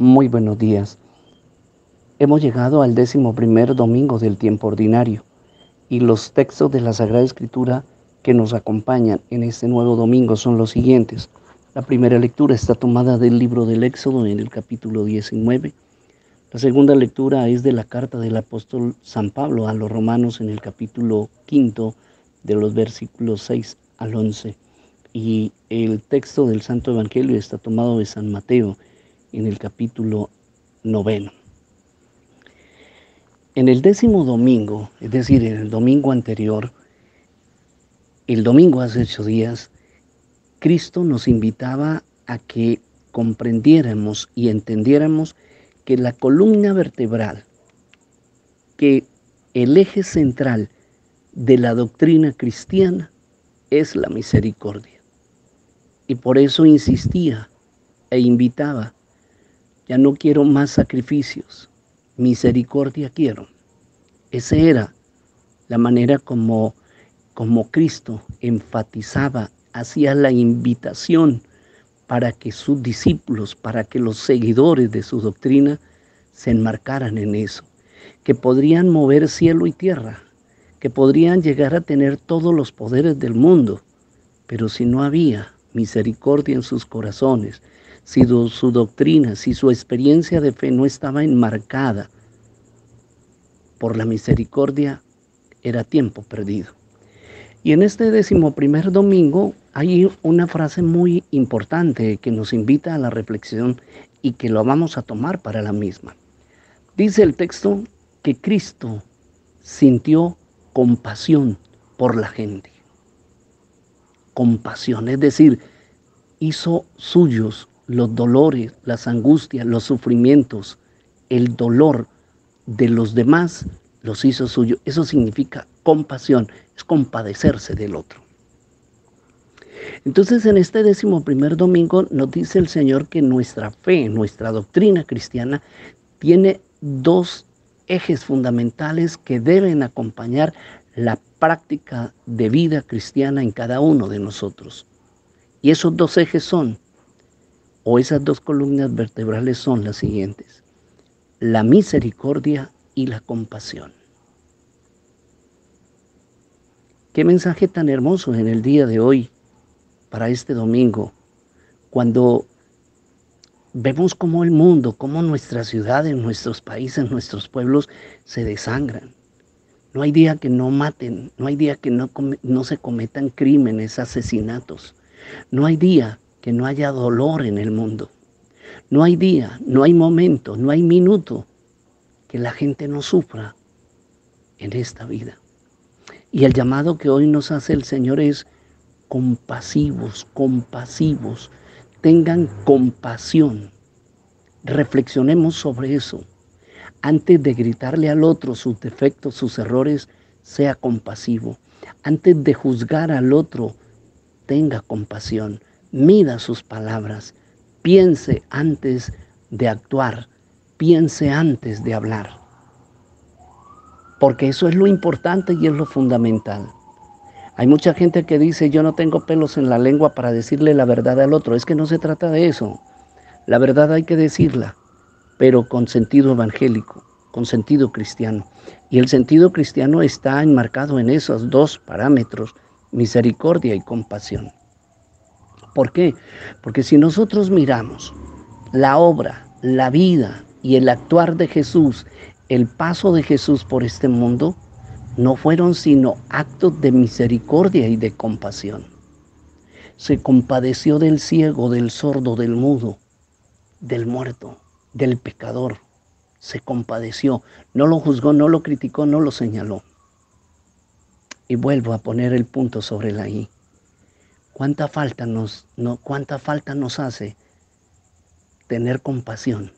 Muy buenos días. Hemos llegado al 11º domingo del tiempo ordinario y los textos de la Sagrada Escritura que nos acompañan en este nuevo domingo son los siguientes. La primera lectura está tomada del libro del Éxodo en el capítulo 19. La segunda lectura es de la carta del apóstol San Pablo a los romanos en el capítulo 5 de los versículos 6 al 11. Y el texto del Santo Evangelio está tomado de San Mateo en el capítulo 9. En el 10º domingo, es decir, en el domingo anterior, el domingo hace 8 días, Cristo nos invitaba a que comprendiéramos y entendiéramos que la columna vertebral, que el eje central de la doctrina cristiana es la misericordia. Y por eso insistía e invitaba: ya no quiero más sacrificios, misericordia quiero. Esa era la manera como Cristo enfatizaba, hacía la invitación para que sus discípulos, para que los seguidores de su doctrina se enmarcaran en eso, que podrían mover cielo y tierra, que podrían llegar a tener todos los poderes del mundo, pero si no había misericordia en sus corazones, si su doctrina, si su experiencia de fe no estaba enmarcada por la misericordia, era tiempo perdido. Y en este 11º domingo hay una frase muy importante que nos invita a la reflexión y que lo vamos a tomar para la misma. Dice el texto que Cristo sintió compasión por la gente. Compasión, es decir, hizo suyos los dolores, las angustias, los sufrimientos, el dolor de los demás, los hizo suyo. Eso significa compasión, es compadecerse del otro. Entonces, en este 11º domingo nos dice el Señor que nuestra fe, nuestra doctrina cristiana, tiene dos ejes fundamentales que deben acompañar la práctica de vida cristiana en cada uno de nosotros. Y esos dos ejes son, o esas dos columnas vertebrales son las siguientes: la misericordia y la compasión. Qué mensaje tan hermoso en el día de hoy, para este domingo, cuando vemos cómo el mundo, cómo nuestras ciudades, nuestros países, nuestros pueblos se desangran. No hay día que no maten, no hay día que no se cometan crímenes, asesinatos. No hay día que no haya dolor en el mundo. No hay día, no hay momento, no hay minuto que la gente no sufra en esta vida. Y el llamado que hoy nos hace el Señor es compasivos, compasivos. Tengan compasión. Reflexionemos sobre eso. Antes de gritarle al otro sus defectos, sus errores, sea compasivo. Antes de juzgar al otro, tenga compasión. Mida sus palabras. Piense antes de actuar. Piense antes de hablar. Porque eso es lo importante y es lo fundamental. Hay mucha gente que dice: yo no tengo pelos en la lengua para decirle la verdad al otro. Es que no se trata de eso. La verdad hay que decirla, pero con sentido evangélico, con sentido cristiano. Y el sentido cristiano está enmarcado en esos dos parámetros: misericordia y compasión. ¿Por qué? Porque si nosotros miramos la obra, la vida y el actuar de Jesús, el paso de Jesús por este mundo, no fueron sino actos de misericordia y de compasión. Se compadeció del ciego, del sordo, del mudo, del muerto, del pecador. Se compadeció, no lo juzgó, no lo criticó, no lo señaló. Y vuelvo a poner el punto sobre la i. ¿Cuánta falta nos hace tener compasión?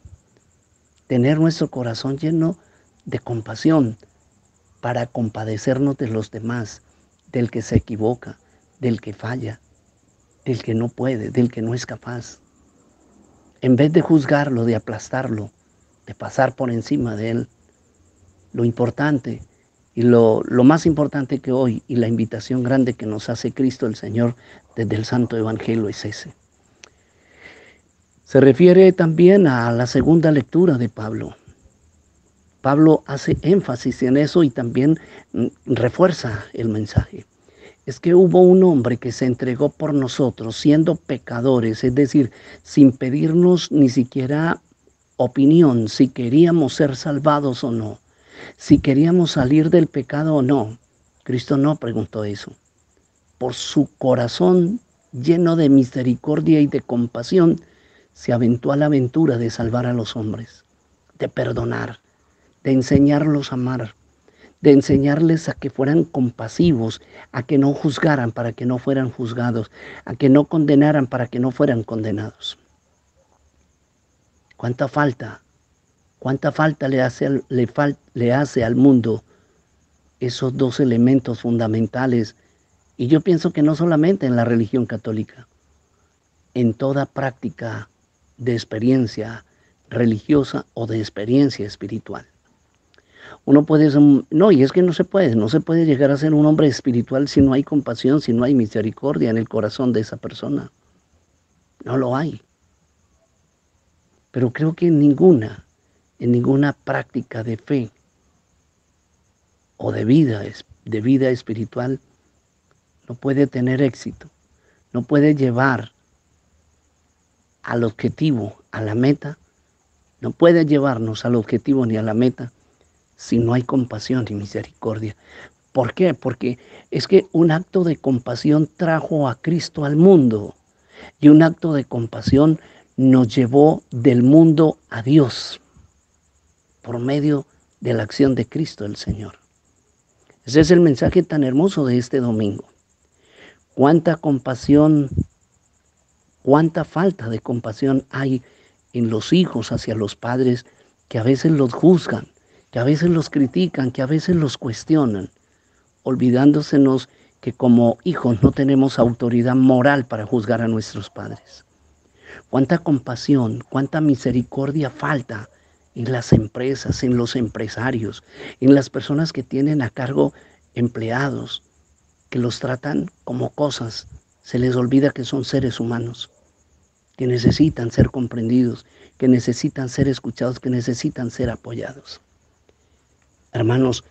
Tener nuestro corazón lleno de compasión para compadecernos de los demás, del que se equivoca, del que falla, del que no puede, del que no es capaz. En vez de juzgarlo, de aplastarlo, de pasar por encima de él, lo importante y lo más importante que hoy, y la invitación grande que nos hace Cristo el Señor desde el Santo Evangelio, es ese. Se refiere también a la segunda lectura de Pablo. Pablo hace énfasis en eso y también refuerza el mensaje. Es que hubo un hombre que se entregó por nosotros siendo pecadores, es decir, sin pedirnos ni siquiera opinión si queríamos ser salvados o no, si queríamos salir del pecado o no. Cristo no preguntó eso. Por su corazón lleno de misericordia y de compasión, se aventó a la aventura de salvar a los hombres, de perdonar, de enseñarlos a amar, de enseñarles a que fueran compasivos, a que no juzgaran para que no fueran juzgados, a que no condenaran para que no fueran condenados. ¿Cuánta falta le hace al mundo esos dos elementos fundamentales? Y yo pienso que no solamente en la religión católica, en toda práctica de experiencia religiosa o de experiencia espiritual. Uno puede ser, no, y es que no se puede llegar a ser un hombre espiritual si no hay compasión, si no hay misericordia en el corazón de esa persona. No lo hay. Pero creo que en ninguna práctica de fe o de vida espiritual no puede tener éxito, no puede llevar al objetivo, a la meta, no puede llevarnos al objetivo ni a la meta si no hay compasión y misericordia. ¿Por qué? Porque es que un acto de compasión trajo a Cristo al mundo y un acto de compasión nos llevó del mundo a Dios por medio de la acción de Cristo el Señor. Ese es el mensaje tan hermoso de este domingo. Cuánta compasión, cuánta falta de compasión hay en los hijos hacia los padres que a veces los juzgan, que a veces los critican, que a veces los cuestionan, olvidándosenos que como hijos no tenemos autoridad moral para juzgar a nuestros padres. Cuánta compasión, cuánta misericordia falta en las empresas, en los empresarios, en las personas que tienen a cargo empleados, que los tratan como cosas. Se les olvida que son seres humanos, que necesitan ser comprendidos, que necesitan ser escuchados, que necesitan ser apoyados. Hermanos,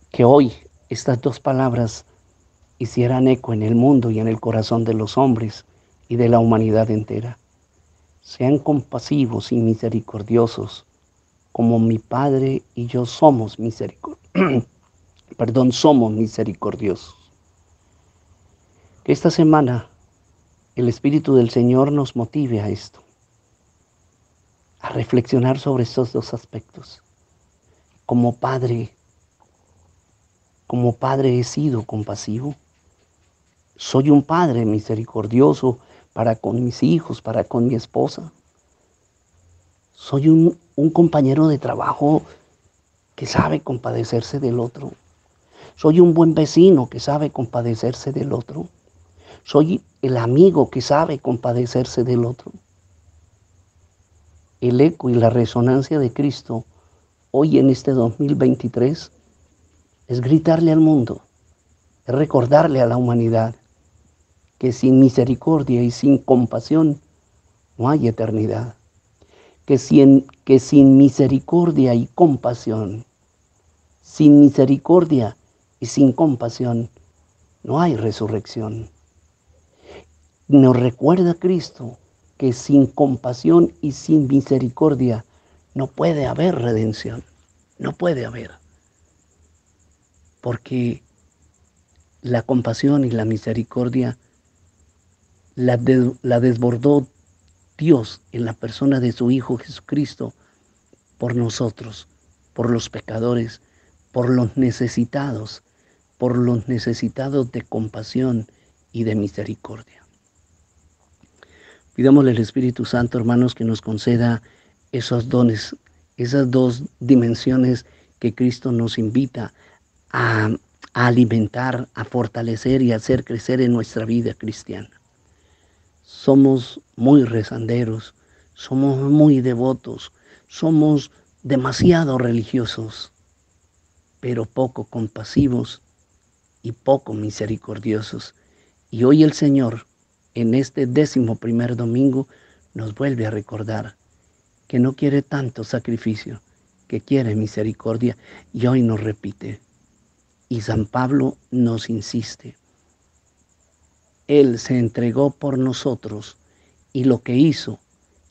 que hoy estas dos palabras hicieran eco en el mundo y en el corazón de los hombres y de la humanidad entera. Sean compasivos y misericordiosos, como mi Padre y yo somos somos misericordiosos. Que esta semana el Espíritu del Señor nos motive a esto, a reflexionar sobre estos dos aspectos. Como padre he sido compasivo. Soy un padre misericordioso para con mis hijos, para con mi esposa. Soy un compañero de trabajo que sabe compadecerse del otro. Soy un buen vecino que sabe compadecerse del otro. Soy el amigo que sabe compadecerse del otro. El eco y la resonancia de Cristo hoy en este 2023 es gritarle al mundo, es recordarle a la humanidad que sin misericordia y sin compasión no hay eternidad. Que sin misericordia y compasión, sin misericordia y sin compasión, no hay resurrección. Nos recuerda Cristo que sin compasión y sin misericordia no puede haber redención, no puede haber. Porque la compasión y la misericordia la desbordó Dios en la persona de su Hijo Jesucristo por nosotros, por los pecadores, por los necesitados de compasión y de misericordia. Pidámosle al Espíritu Santo, hermanos, que nos conceda esos dones, esas dos dimensiones que Cristo nos invita a alimentar, a fortalecer y a hacer crecer en nuestra vida cristiana. Somos muy rezanderos, somos muy devotos, somos demasiado religiosos, pero poco compasivos y poco misericordiosos. Y hoy el Señor, en este 11º domingo, nos vuelve a recordar que no quiere tanto sacrificio, que quiere misericordia, y hoy nos repite. Y San Pablo nos insiste. Él se entregó por nosotros y lo que hizo,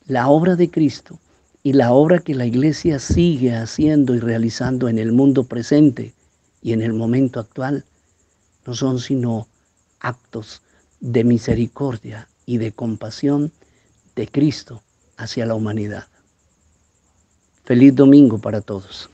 la obra de Cristo y la obra que la Iglesia sigue haciendo y realizando en el mundo presente y en el momento actual, no son sino actos de misericordia y de compasión de Cristo hacia la humanidad. Feliz domingo para todos.